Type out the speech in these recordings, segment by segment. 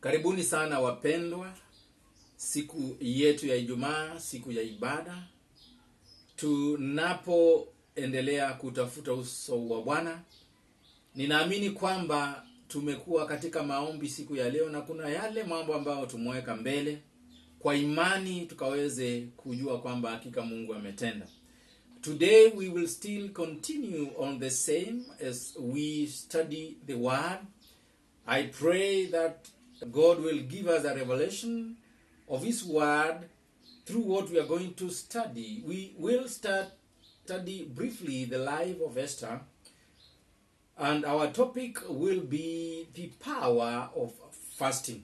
Karibuni sana wapendwa, siku yetu ya Ijumaa, siku ya ibada. Tunapoendelea kutafuta uso wa Bwana. Ninaamini kwamba tumekuwa katika maombi siku ya leo na kuna yale mambo ambayo tumeweka mbele kwa imani tukaweze kujua kwamba hakika Mungu ametenda. Today we will still continue on the same as we study the word. I pray that God will give us a revelation of His word through what we are going to study. We will study briefly the life of Esther, and our topic will be the power of fasting.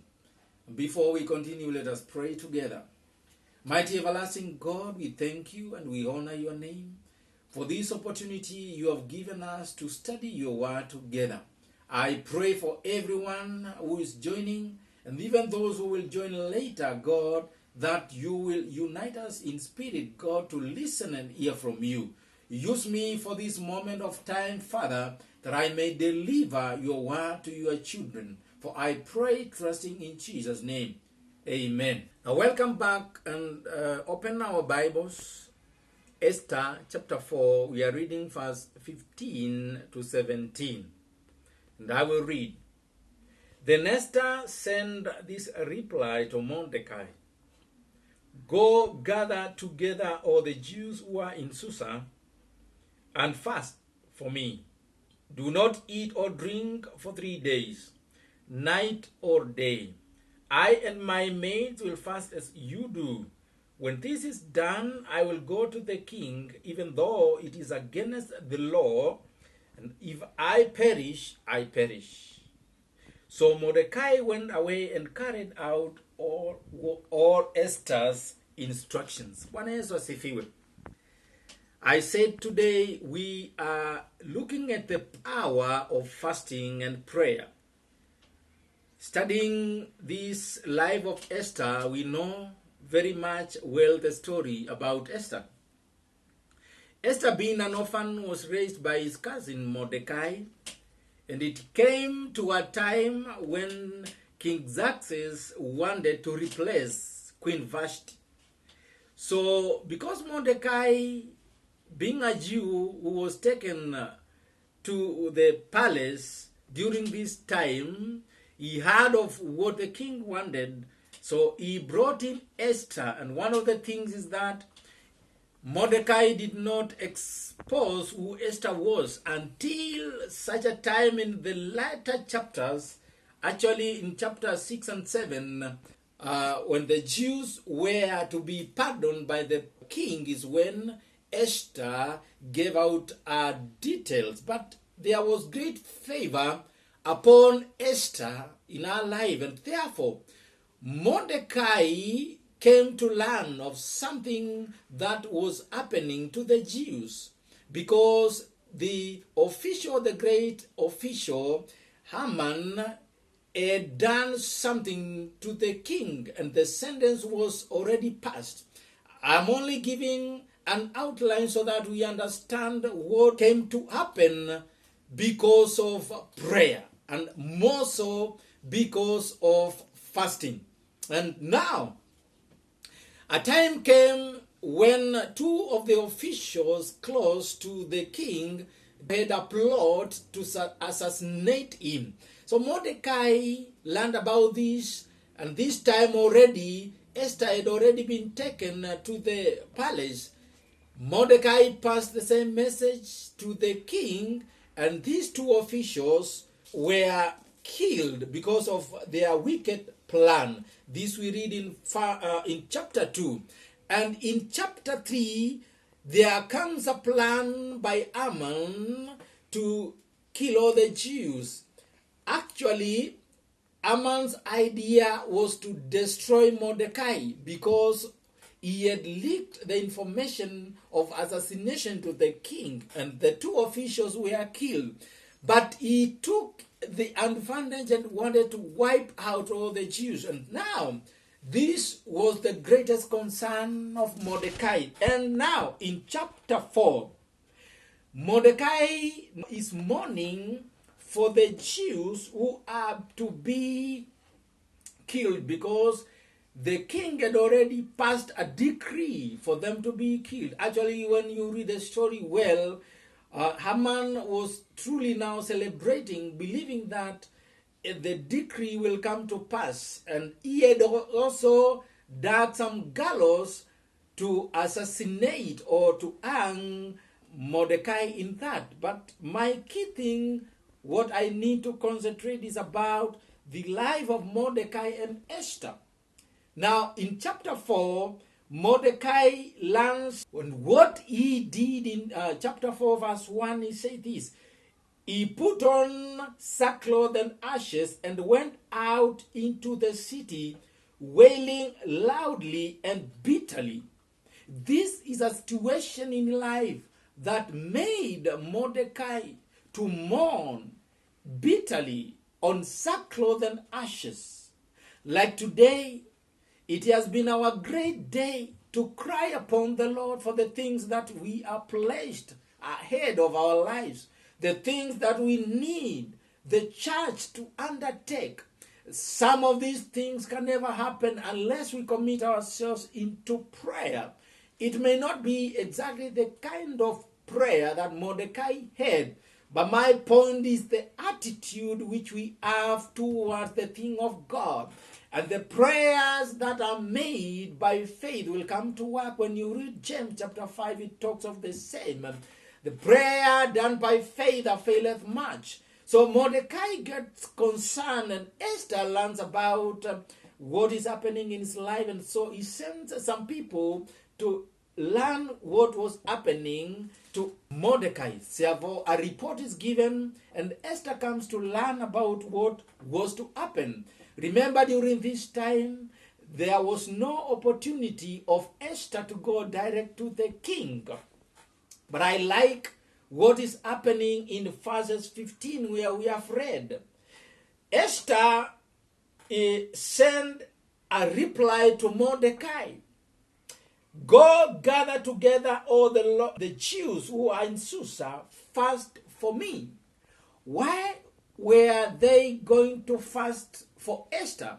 Before we continue, let us pray together. Mighty everlasting God, we thank you and we honor your name for this opportunity you have given us to study your word together. I pray for everyone who is joining and even those who will join later, God, that you will unite us in spirit, God, to listen and hear from you. Use me for this moment of time, Father, that I may deliver your word to your children. For I pray, trusting in Jesus' name. Amen. Now welcome back and open our Bibles. Esther chapter 4, we are reading verse 15 to 17. And I will read. Then Esther sent this reply to Mordecai. Go gather together all the Jews who are in Susa and fast for me. Do not eat or drink for 3 days, night or day. I and my maids will fast as you do. When this is done, I will go to the king, even though it is against the law, and if I perish, I perish. So Mordecai went away and carried out all Esther's instructions. Bwana Yesu asifiwe. I said today we are looking at the power of fasting and prayer. Studying this life of Esther, we know very much well the story about Esther. Esther, being an orphan, was raised by his cousin Mordecai, and it came to a time when King Xerxes wanted to replace Queen Vashti. So, because Mordecai, being a Jew who was taken to the palace during this time, he heard of what the king wanted, so he brought in Esther. And one of the things is that Mordecai did not expose who Esther was until such a time in the later chapters, actually in chapter 6 and 7, when the Jews were to be pardoned by the king, is when Esther gave out details. But there was great favor upon Esther in her life, and therefore Mordecai came to learn of something that was happening to the Jews, because the great official, Haman, had done something to the king, and the sentence was already passed. I'm only giving an outline so that we understand what came to happen because of prayer, and more so because of fasting. And now, a time came when two of the officials close to the king had a plot to assassinate him. So Mordecai learned about this, and this time already, Esther had already been taken to the palace. Mordecai passed the same message to the king, and these two officials were killed because of their wicked plan. This we read in chapter 2. And in chapter 3, there comes a plan by Haman to kill all the Jews. Actually, Haman's idea was to destroy Mordecai because he had leaked the information of assassination to the king, and the two officials were killed. But he took the advantage and wanted to wipe out all the Jews. And now, this was the greatest concern of Mordecai. And now, in chapter 4, Mordecai is mourning for the Jews who are to be killed because the king had already passed a decree for them to be killed. Actually, when you read the story well, Haman was truly now celebrating, believing that the decree will come to pass. And he had also dug some gallows to assassinate or to hang Mordecai in that. But my key thing, what I need to concentrate is about the life of Mordecai and Esther. Now, in chapter 4, Mordecai learns what he did in chapter 4, verse 1. He said this: he put on sackcloth and ashes and went out into the city, wailing loudly and bitterly. This is a situation in life that made Mordecai to mourn bitterly on sackcloth and ashes. Like today, it has been our great day to cry upon the Lord for the things that we are placed ahead of our lives, the things that we need the church to undertake. Some of these things can never happen unless we commit ourselves into prayer. It may not be exactly the kind of prayer that Mordecai had, but my point is the attitude which we have towards the thing of God. And the prayers that are made by faith will come to work. When you read James chapter 5, it talks of the same. The prayer done by faith availeth much. So Mordecai gets concerned, and Esther learns about what is happening in his life. And so he sends some people to learn what was happening to Mordecai. Therefore, a report is given, and Esther comes to learn about what was to happen. Remember, during this time, there was no opportunity of Esther to go direct to the king. But I like what is happening in verses 15, where we have read. Esther sent a reply to Mordecai. Go gather together all the Jews who are in Susa, fast for me. Why were they going to fast for Esther?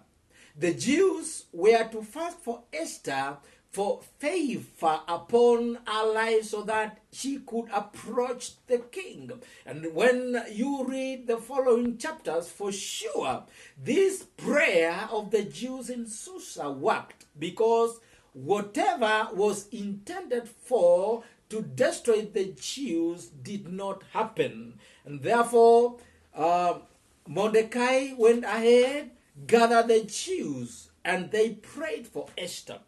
The Jews were to fast for Esther for favor upon her life so that she could approach the king. And when you read the following chapters, for sure, this prayer of the Jews in Susa worked, because whatever was intended for to destroy the Jews did not happen. And therefore, Mordecai went ahead, gathered the Jews, and they prayed for Esther.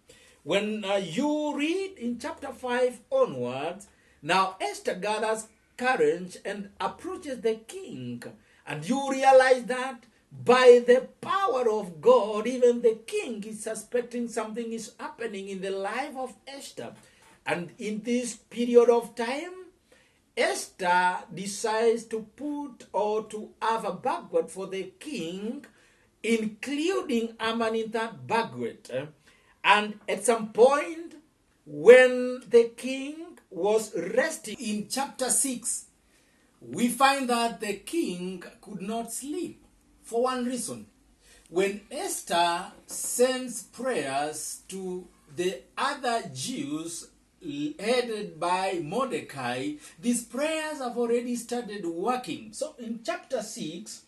When you read in chapter 5 onwards, now Esther gathers courage and approaches the king. And you realize that by the power of God, even the king is suspecting something is happening in the life of Esther. And in this period of time, Esther decides to put or to have a banquet for the king, including Haman in that banquet. And at some point, when the king was resting in chapter 6, we find that the king could not sleep for one reason. When Esther sends prayers to the other Jews headed by Mordecai, these prayers have already started working. So in chapter 6,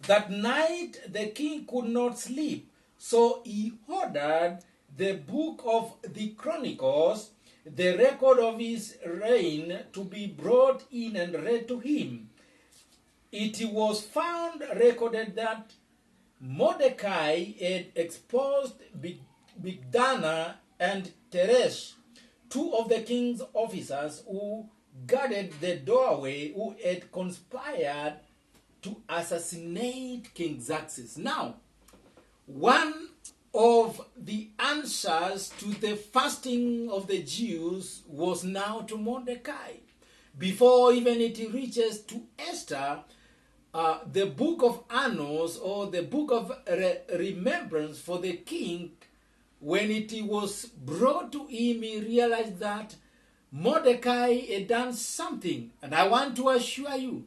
that night the king could not sleep. So he ordered the book of the Chronicles, the record of his reign, to be brought in and read to him. It was found recorded that Mordecai had exposed Bigdana and Teresh, two of the king's officers who guarded the doorway, who had conspired to assassinate King Xerxes. Now, one of the answers to the fasting of the Jews was now to Mordecai. Before even it reaches to Esther, the book of Annals, or the book of remembrance for the king, when it was brought to him, he realized that Mordecai had done something. And I want to assure you,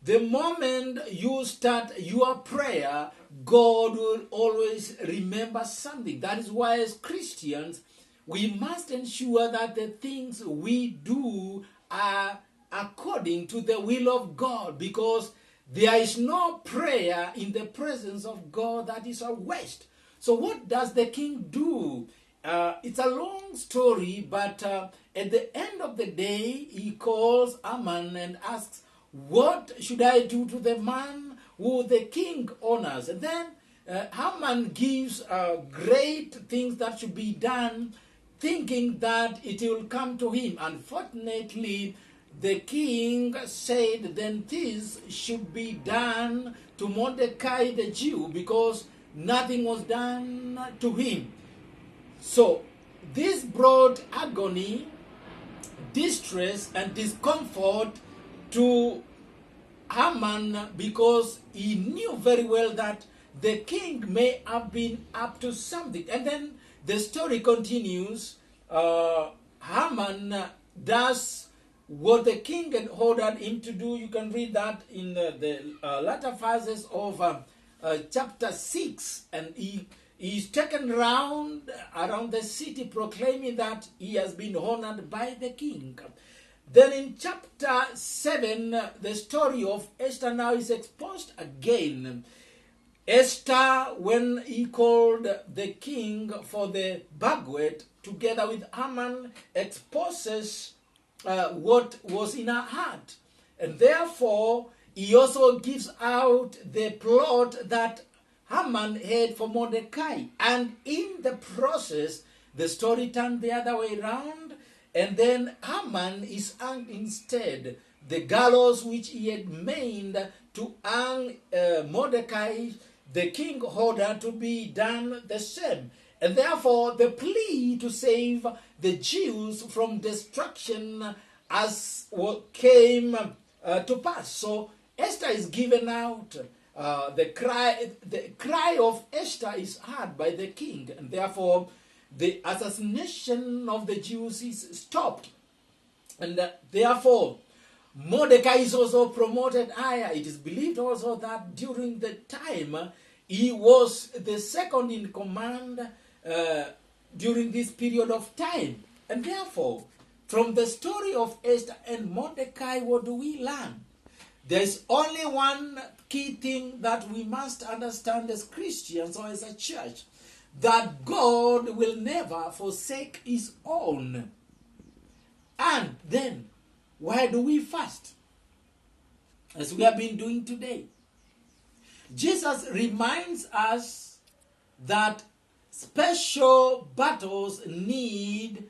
The moment you start your prayer, God will always remember something. That is why, as Christians, we must ensure that the things we do are according to the will of God, because there is no prayer in the presence of God that is a waste. So what does the king do? It's a long story, but at the end of the day, he calls Haman and asks, what should I do to the man who the king honors? And then Haman gives great things that should be done, thinking that it will come to him. Unfortunately, the king said then this should be done to Mordecai the Jew, because nothing was done to him. So this brought agony, distress, and discomfort to Haman, because he knew very well that the king may have been up to something. And then the story continues. Haman does what the king had ordered him to do. You can read that in the latter verses of chapter 6. And he is taken around the city proclaiming that he has been honored by the king. Then in chapter 7, the story of Esther now is exposed again. Esther, when he called the king for the banquet, together with Haman, exposes what was in her heart. And therefore, he also gives out the plot that Haman had for Mordecai. And in the process, the story turned the other way around. And then Haman is hanged instead. The gallows which he had made to hang Mordecai, the king ordered to be done the same. And therefore, the plea to save the Jews from destruction as what came to pass. So Esther is given out. The cry of Esther is heard by the king, and therefore the assassination of the Jews is stopped. And therefore, Mordecai is also promoted higher. It is believed also that during the time he was the second in command during this period of time. And therefore, from the story of Esther and Mordecai, what do we learn? There's only one key thing that we must understand as Christians or as a church, that God will never forsake his own. And then, why do we fast? As we have been doing today. Jesus reminds us that special battles need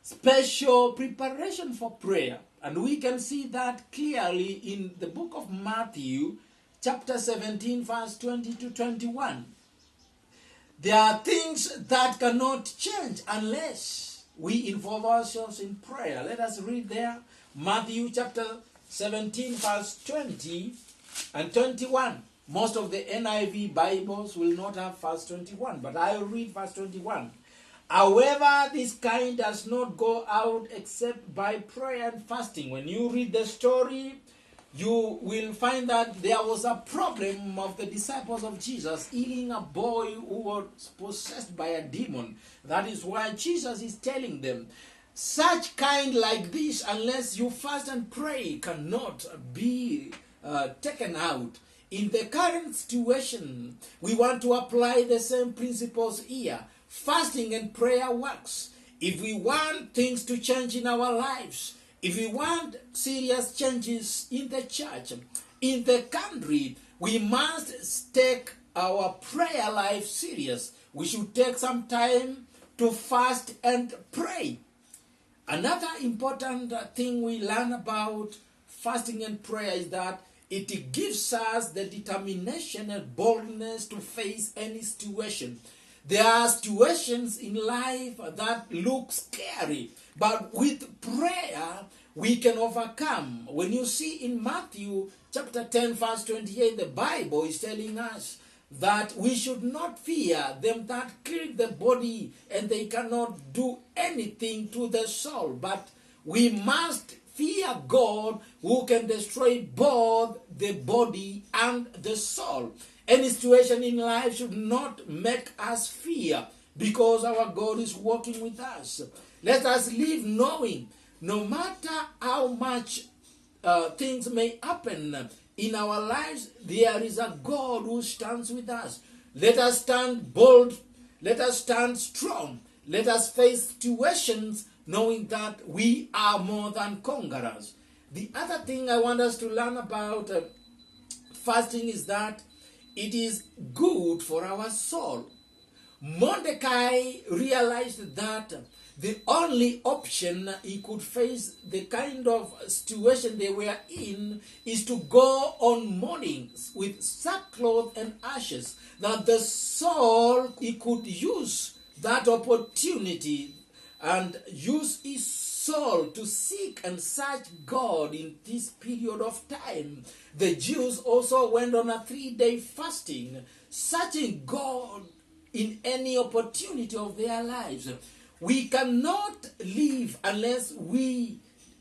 special preparation for prayer. And we can see that clearly in the book of Matthew, chapter 17, verse 20 to 21. There are things that cannot change unless we involve ourselves in prayer. Let us read there. Matthew chapter 17, verse 20 and 21. Most of the NIV Bibles will not have verse 21, but I will read verse 21. However, this kind does not go out except by prayer and fasting. When you read the story, you will find that there was a problem of the disciples of Jesus healing a boy who was possessed by a demon. That is why Jesus is telling them, such kind like this, unless you fast and pray, cannot be taken out. In the current situation, we want to apply the same principles here. Fasting and prayer works. If we want things to change in our lives, if we want serious changes in the church, in the country, we must take our prayer life serious. We should take some time to fast and pray. Another important thing we learn about fasting and prayer is that it gives us the determination and boldness to face any situation. There are situations in life that look scary, but with prayer, we can overcome. When you see in Matthew chapter 10, verse 28, the Bible is telling us that we should not fear them that kill the body and they cannot do anything to the soul, but we must fear God who can destroy both the body and the soul. Any situation in life should not make us fear, because our God is working with us. Let us live knowing no matter how much things may happen in our lives, there is a God who stands with us. Let us stand bold. Let us stand strong. Let us face situations knowing that we are more than conquerors. The other thing I want us to learn about fasting is that it is good for our soul. Mordecai realized that the only option he could face the kind of situation they were in is to go on mourning with sackcloth and ashes. That the soul, he could use that opportunity and use his soul to seek and search God in this period of time. The Jews also went on a 3-day fasting, searching God in any opportunity of their lives. We cannot live unless we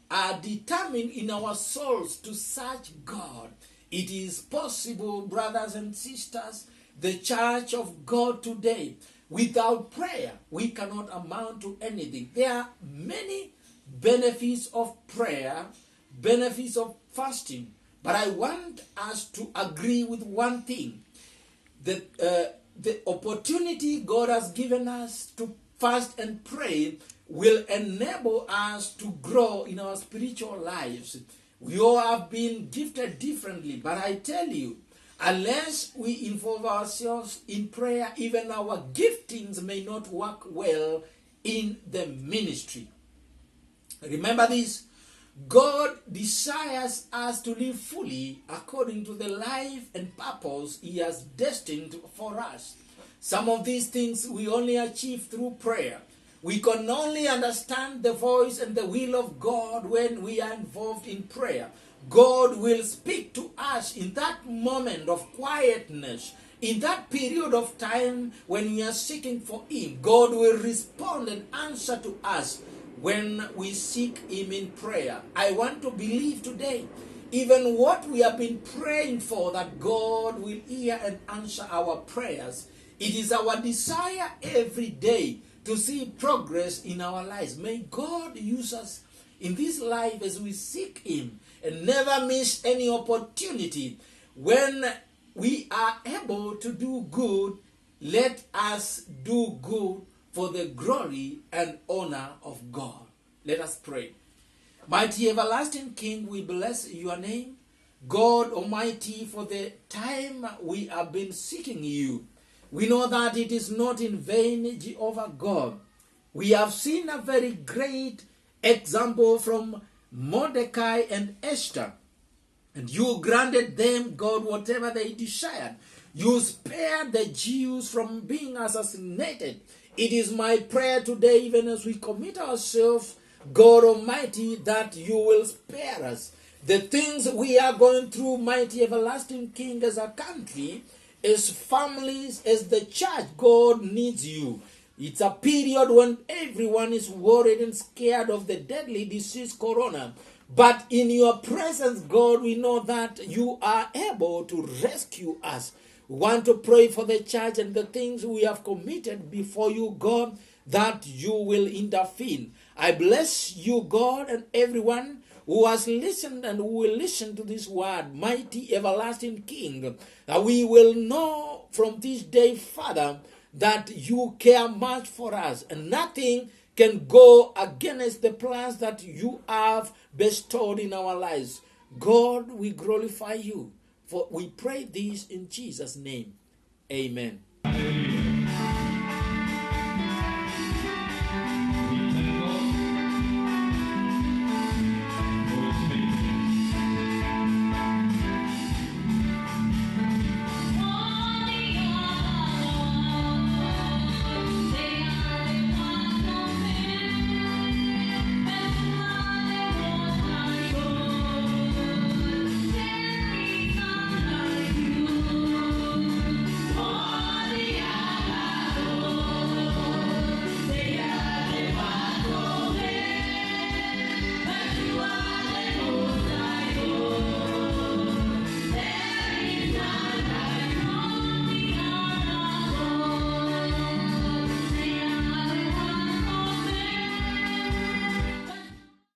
are determined in our souls to search God. It is possible, brothers and sisters, the church of God today, without prayer, we cannot amount to anything. There are many benefits of prayer, benefits of fasting, but I want us to agree with one thing. The opportunity God has given us to fast and pray will enable us to grow in our spiritual lives. We all have been gifted differently, but I tell you, unless we involve ourselves in prayer, even our giftings may not work well in the ministry. Remember this, God desires us to live fully according to the life and purpose He has destined for us. Some of these things we only achieve through prayer. We can only understand the voice and the will of God when we are involved in prayer. God will speak to us in that moment of quietness, in that period of time when we are seeking for Him. God will respond and answer to us when we seek Him in prayer. I want to believe today, even what we have been praying for, that God will hear and answer our prayers. It is our desire every day to see progress in our lives. May God use us in this life as we seek Him, and never miss any opportunity. When we are able to do good, let us do good for the glory and honor of God. Let us pray. Mighty everlasting King, we bless your name, God Almighty, for the time we have been seeking you. We know that it is not in vain, Jehovah God. We have seen a very great example from Mordecai and Esther. And you granted them, God, whatever they desired. You spared the Jews from being assassinated. It is my prayer today, even as we commit ourselves, God Almighty, that you will spare us. The things we are going through, mighty everlasting King, as a country, as families, as the church, God needs you. It's a period when everyone is worried and scared of the deadly disease corona. But in your presence, God, we know that you are able to rescue us. We want to pray for the church and the things we have committed before you, God, that you will intervene. I bless you, God, and everyone who has listened and who will listen to this word, mighty everlasting King, that we will know from this day, Father, that you care much for us, and nothing can go against the plans that you have bestowed in our lives. God, we glorify you, for we pray this in Jesus' name. Amen.